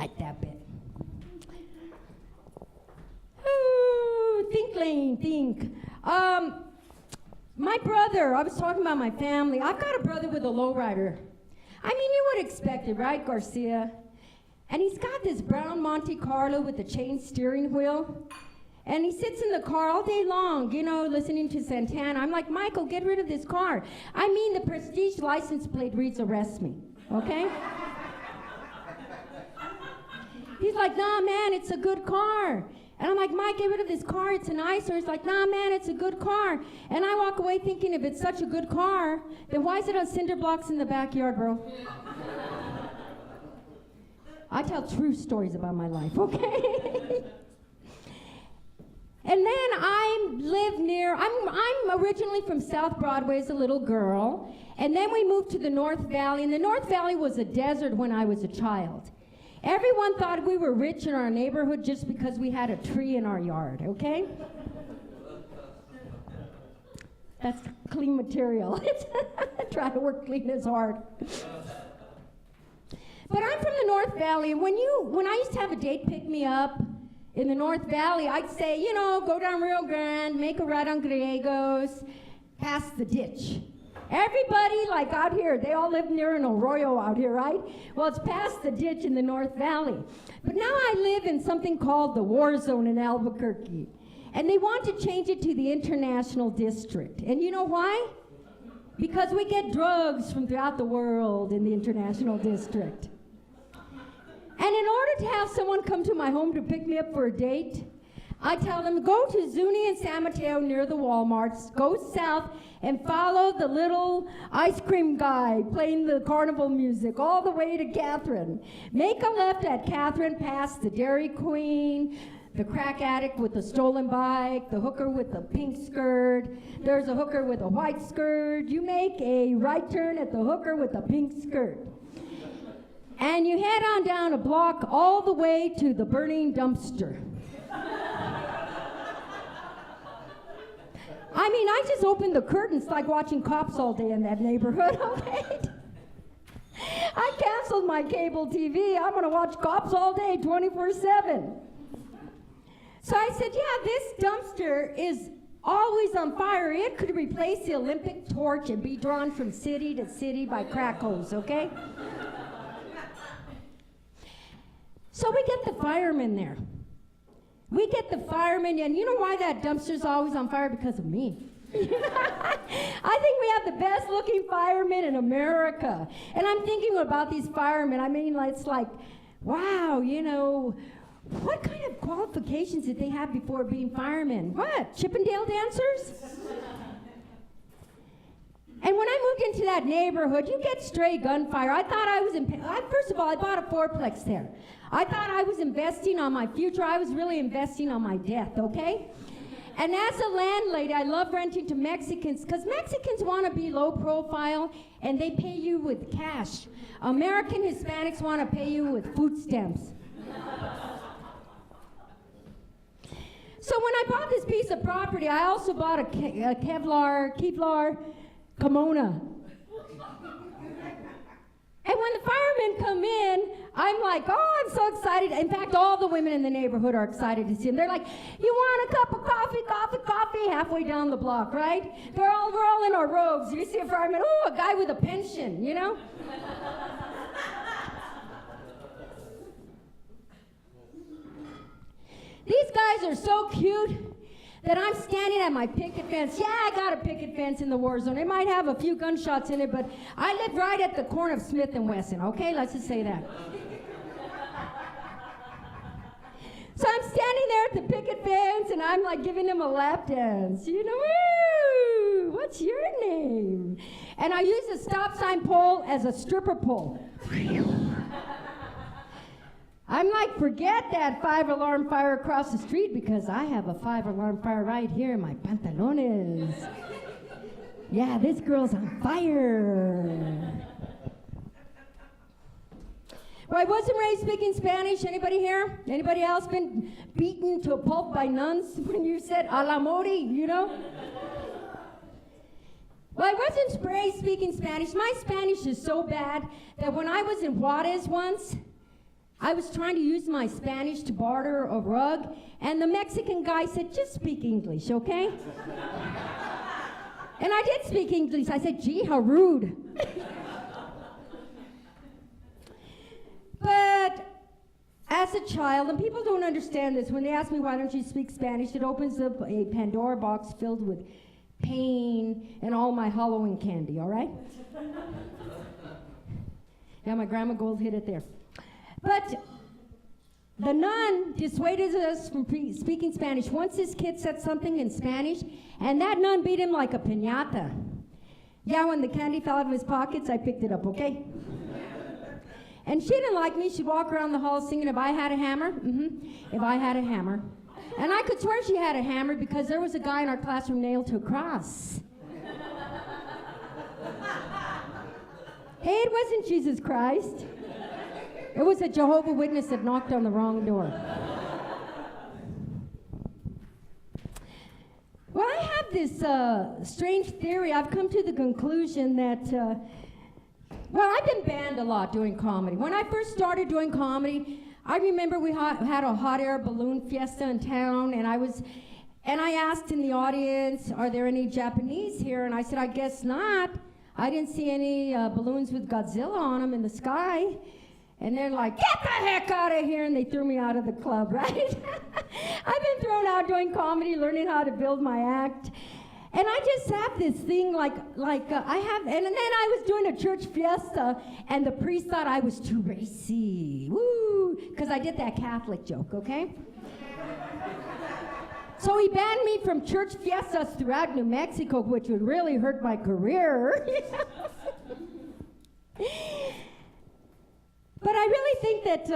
like that bit. Ooh, think, Lane, think. My brother, I was talking about my family. I've got a brother with a lowrider. I mean, you would expect it, right, Garcia? And he's got this brown Monte Carlo with a chain steering wheel. And he sits in the car all day long, you know, listening to Santana. I'm like, Michael, get rid of this car. I mean, the Prestige license plate reads arrest me, okay? He's like, nah, man, it's a good car. And I'm like, Mike, get rid of this car, it's an eyesore. He's like, nah, man, it's a good car. And I walk away thinking, if it's such a good car, then why is it on cinder blocks in the backyard, bro? I tell true stories about my life, okay? And then I live near, I'm originally from South Broadway as a little girl, and then we moved to the North Valley, and the North Valley was a desert when I was a child. Everyone thought we were rich in our neighborhood just because we had a tree in our yard, okay? That's clean material. Try to work clean is hard. But I'm from the North Valley, and when I used to have a date pick me up in the North Valley, I'd say, you know, go down Rio Grande, make a right on Griegos, past the ditch. Everybody, like out here, they all live near an arroyo out here, right? Well, it's past the ditch in the North Valley. But now I live in something called the War Zone in Albuquerque. And they want to change it to the International District. And you know why? Because we get drugs from throughout the world in the International District. And in order to have someone come to my home to pick me up for a date, I tell them, go to Zuni and San Mateo near the Walmarts, go south and follow the little ice cream guy playing the carnival music all the way to Catherine. Make a left at Catherine past the Dairy Queen, the crack addict with the stolen bike, the hooker with the pink skirt. There's a hooker with a white skirt. You make a right turn at the hooker with the pink skirt. And you head on down a block all the way to the burning dumpster. I mean, I just opened the curtains like watching Cops all day in that neighborhood, okay? I canceled my cable TV. I'm going to watch Cops all day, 24/7. So I said, yeah, this dumpster is always on fire. It could replace the Olympic torch and be drawn from city to city by crack hose, okay? So we get the firemen there. We get the firemen, and you know why that dumpster's always on fire? Because of me. I think we have the best looking firemen in America. And I'm thinking about these firemen. I mean, it's like, wow, you know, what kind of qualifications did they have before being firemen? What, Chippendale dancers? And when I moved into that neighborhood, you get stray gunfire. I thought I was first of all, I bought a fourplex there. I thought I was investing on my future. I was really investing on my death, okay? And as a landlady, I love renting to Mexicans because Mexicans want to be low profile and they pay you with cash. American Hispanics want to pay you with food stamps. So when I bought this piece of property, I also bought a Kevlar kimono. And when the firemen come in, I'm like, oh, I'm so excited. In fact, all the women in the neighborhood are excited to see him. They're like, you want a cup of coffee, halfway down the block, right? We're all in our robes. You see a fireman, oh, a guy with a pension, you know? These guys are so cute that I'm standing at my picket fence. Yeah, I got a picket fence in the war zone. It might have a few gunshots in it, but I live right at the corner of Smith and Wesson, okay? Let's just say that. So I'm standing there at the picket fence, and I'm like giving him a lap dance. You know, woo, what's your name? And I use a stop sign pole as a stripper pole. I'm like, forget that 5-alarm fire across the street because I have a 5-alarm fire right here in my pantalones. Yeah, this girl's on fire. Well, I wasn't raised speaking Spanish. Anybody here? Anybody else been beaten to a pulp by nuns when you said a la mori, you know? Well, I wasn't raised speaking Spanish. My Spanish is so bad that when I was in Juarez once, I was trying to use my Spanish to barter a rug, and the Mexican guy said, just speak English, okay? And I did speak English. I said, gee, how rude. But as a child, and people don't understand this, when they ask me why don't you speak Spanish, it opens up a Pandora box filled with pain and all my Halloween candy, all right? Yeah, my grandma Gold hit it there. But the nun dissuaded us from speaking Spanish. Once this kid said something in Spanish, and that nun beat him like a piñata. Yeah, when the candy fell out of his pockets, I picked it up, okay? And she didn't like me. She'd walk around the hall singing, if I had a hammer, if I had a hammer. And I could swear she had a hammer because there was a guy in our classroom nailed to a cross. Hey, it wasn't Jesus Christ. It was a Jehovah's Witness that knocked on the wrong door. Well, I have this strange theory. I've come to the conclusion that, well, I've been banned a lot doing comedy. When I first started doing comedy, I remember we had a hot air balloon fiesta in town, and I asked in the audience, are there any Japanese here? And I said, I guess not. I didn't see any balloons with Godzilla on them in the sky. And they're like, get the heck out of here, and they threw me out of the club, right? I've been thrown out doing comedy, learning how to build my act. And I just have this thing and then I was doing a church fiesta, and the priest thought I was too racy, woo, because I did that Catholic joke, okay? So he banned me from church fiestas throughout New Mexico, which would really hurt my career. But I really think that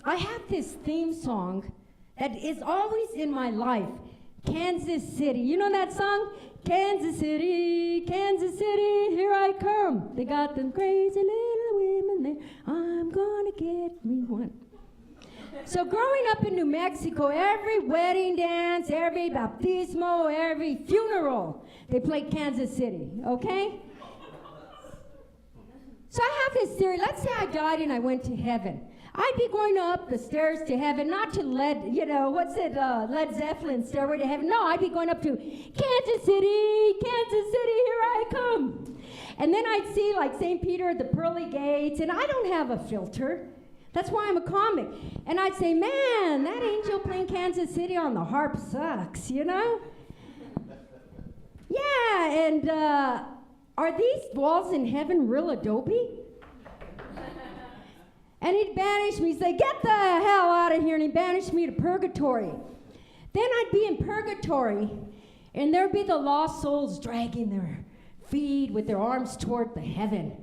I have this theme song that is always in my life. Kansas City. You know that song? Kansas City, here I come. They got them crazy little women there. I'm gonna get me one. So growing up in New Mexico, every wedding dance, every baptismo, every funeral, they played Kansas City, okay? So I have this theory. Let's say I died and I went to heaven. I'd be going up the stairs to heaven, not to Led Zeppelin, Stairway to Heaven. No, I'd be going up to Kansas City, here I come. And then I'd see like St. Peter at the pearly gates, and I don't have a filter. That's why I'm a comic. And I'd say, man, that angel playing Kansas City on the harp sucks, you know? Yeah, and are these walls in heaven real adobe? And he'd banish me. He'd say, get the hell out of here. And he'd banish me to purgatory. Then I'd be in purgatory, and there'd be the lost souls dragging their feet with their arms toward the heaven.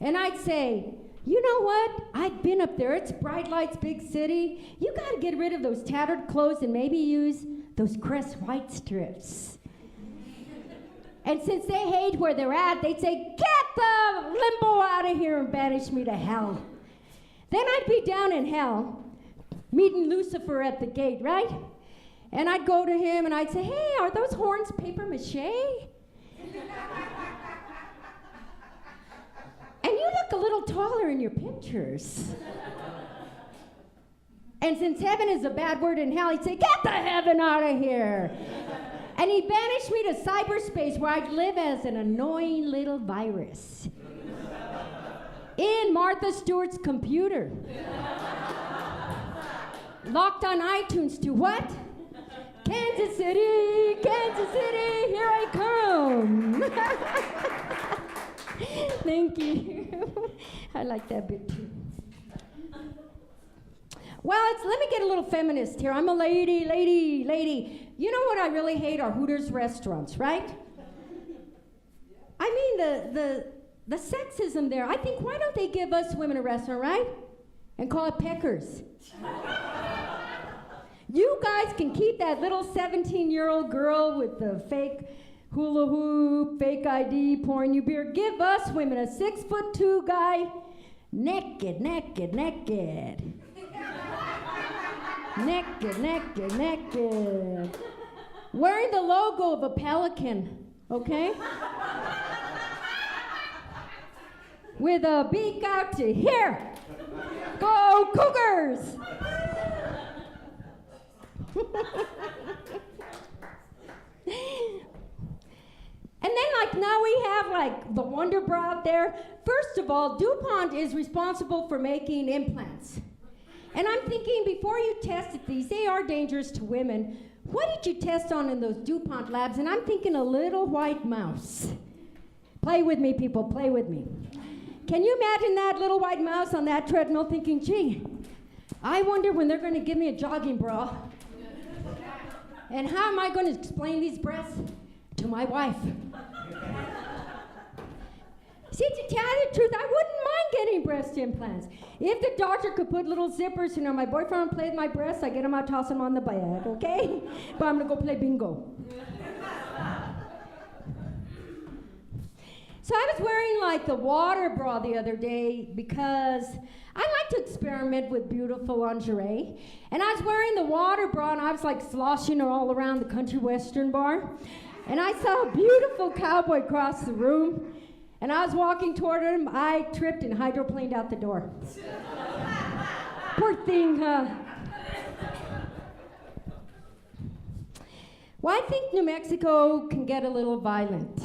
And I'd say, you know what? I've been up there. It's bright lights, big city. You got to get rid of those tattered clothes and maybe use those Crest white strips. And since they hate where they're at, they'd say, get the limbo out of here and banish me to hell. Then I'd be down in hell, meeting Lucifer at the gate, right? And I'd go to him and I'd say, hey, are those horns paper mache? And you look a little taller in your pictures. And since heaven is a bad word in hell, he'd say, get the heaven out of here. And he'd banish me to cyberspace, where I'd live as an annoying little virus in Martha Stewart's computer. Locked on iTunes to what? Kansas City, here I come. Thank you. I like that bit too. Well, let me get a little feminist here. I'm a lady. You know what I really hate are Hooters restaurants, right? I mean, the sexism there. I think, why don't they give us women a restaurant, right? And call it Peckers. You guys can keep that little 17-year-old girl with the fake hula hoop, fake ID, pouring you beer. Give us women a 6'2" guy, naked. Naked. Wearing the logo of a pelican, okay? With a beak out to here. Go cougars. And then, like, now we have, like, the Wonder Bra out there. First of all, DuPont is responsible for making implants. And I'm thinking, before you tested these, they are dangerous to women. What did you test on in those DuPont labs? And I'm thinking a little white mouse. Play with me, people, play with me. Can you imagine that little white mouse on that treadmill thinking, gee, I wonder when they're going to give me a jogging bra. And how am I going to explain these breasts to my wife? See, to tell you the truth, I wouldn't mind getting breast implants. If the doctor could put little zippers, you know, my boyfriend would play with my breasts, I get him out, toss him on the bed, okay? But I'm gonna go play bingo. So I was wearing like the water bra the other day because I like to experiment with beautiful lingerie. And I was wearing the water bra and I was like sloshing all around the country western bar. And I saw a beautiful cowboy cross the room. And I was walking toward him, I tripped and hydroplaned out the door. Poor thing, huh? Well, I think New Mexico can get a little violent.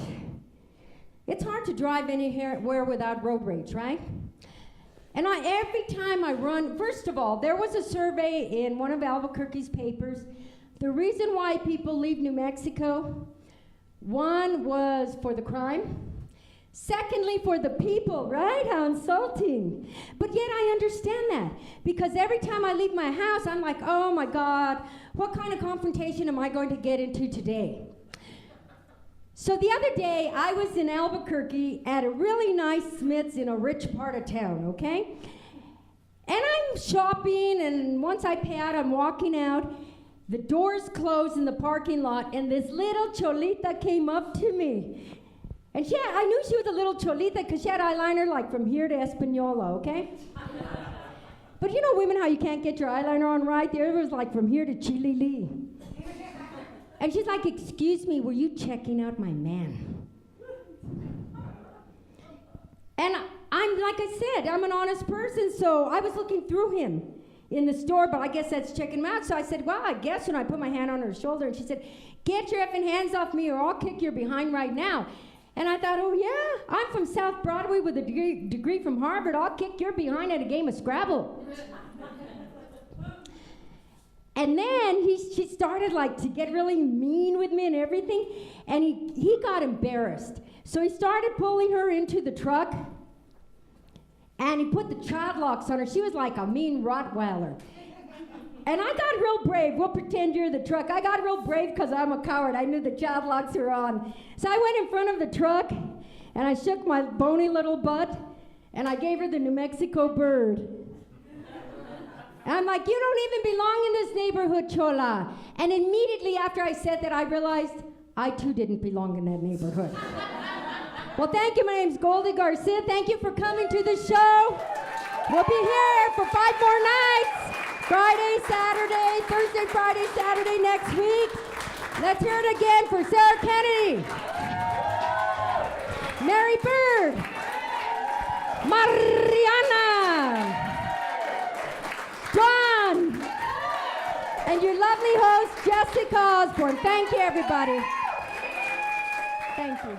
It's hard to drive anywhere without road rage, right? And every time I run, first of all, there was a survey in one of Albuquerque's papers. The reason why people leave New Mexico, one was for the crime. Secondly, for the people, right? How insulting. But yet I understand that. Because every time I leave my house, I'm like, oh my God, what kind of confrontation am I going to get into today? So the other day, I was in Albuquerque at a really nice Smith's in a rich part of town, okay? And I'm shopping, and once I pay out, I'm walking out. The doors closed in the parking lot, and this little cholita came up to me. And I knew she was a little cholita because she had eyeliner like from here to Espanola, okay? But you know women, how you can't get your eyeliner on right? The other was like from here to Chilili. And she's like, excuse me, were you checking out my man? And I'm, like I said, I'm an honest person, so I was looking through him in the store, but I guess that's checking him out. So I said, well, I guess, and I put my hand on her shoulder, and she said, get your effing hands off me or I'll kick your behind right now. And I thought, oh yeah, I'm from South Broadway with a degree from Harvard. I'll kick your behind at a game of Scrabble. And then she started like to get really mean with me and everything. And he got embarrassed. So he started pulling her into the truck. And he put the child locks on her. She was like a mean Rottweiler. And I got real brave. We'll pretend you're the truck. I got real brave because I'm a coward. I knew the child locks were on. So I went in front of the truck, and I shook my bony little butt, and I gave her the New Mexico bird. And I'm like, you don't even belong in this neighborhood, Chola. And immediately after I said that, I realized I too didn't belong in that neighborhood. Well, thank you. My name's Goldie Garcia. Thank you for coming to the show. We'll be here for 5 more nights. Friday, Saturday, Thursday, Friday, Saturday next week. Let's hear it again for Sarah Kennedy, Mary Bird, Mariana, John, and your lovely host, Jessica Osborne. Thank you, everybody. Thank you.